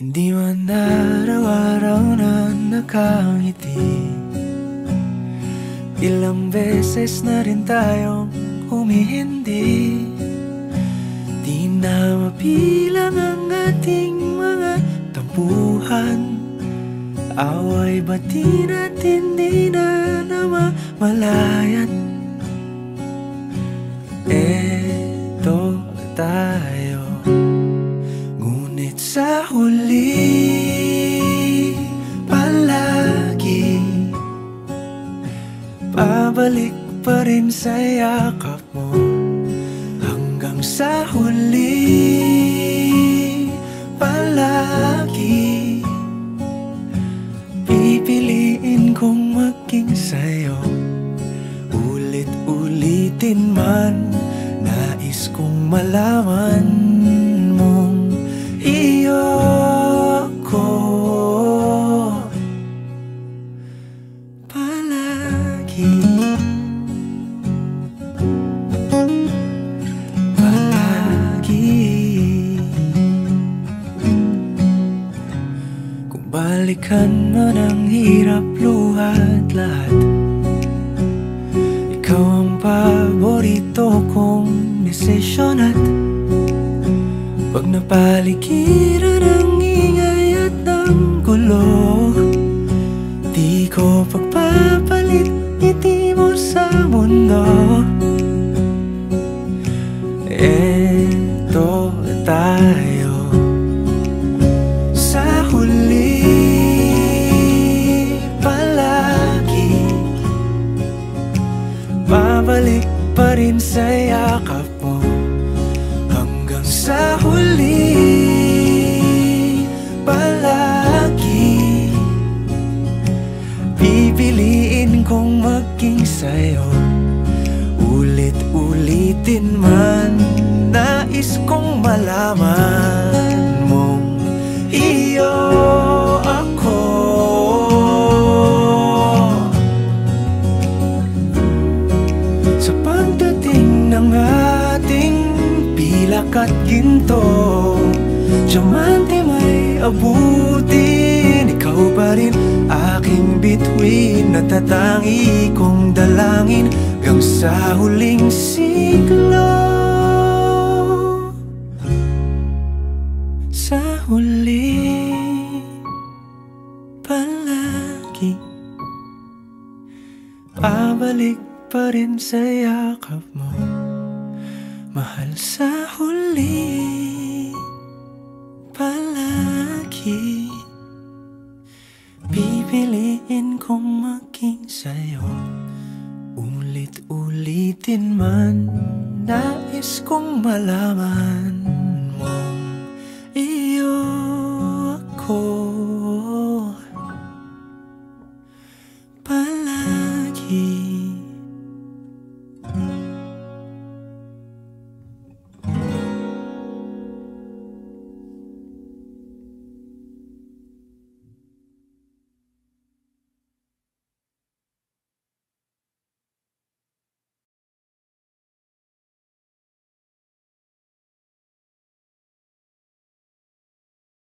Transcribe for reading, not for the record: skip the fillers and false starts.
Hindi man araw-araw na nakangiti. Ilang beses na rin tayong humihindi. Di na mapilang ang ating mga tampuhan. Away bati natin di na namamalayan. Eto tayo, ngunit sa huli palagi pabalik pa rin sa yakap mo. Hanggang sa huli palagi pipiliin kong maging sa'yo. Ulit-ulitin man, nais kong malaman mong iyo ko palagi. Kung balikan man ang hirap, luhat lahat, ikaw ang paborito kong desisyon. At pag napaligiran ang ingay at ang gulo, di ko pagpapalit ngiti mo sa mundo. Eto tayo sa huli palagi, babalik pa rin sa yakap mo. Hanggang sa huli palagi pipiliin kong maging sa'yo. Ulit-ulitin man, nais kong malaman mong iyo ako. Sa pagdating ng ating pilak at ginto, diamante may abutin, ikaw pa rin aking bituin. Natatangi kong dalangin hanggang sa huling siglo. Sa huli palagi pabalik pa rin sa yakap mo, mahal. Sa huli palagi pipiliin kong maging sa'yo. Ulit-ulitin man, nais kong malaman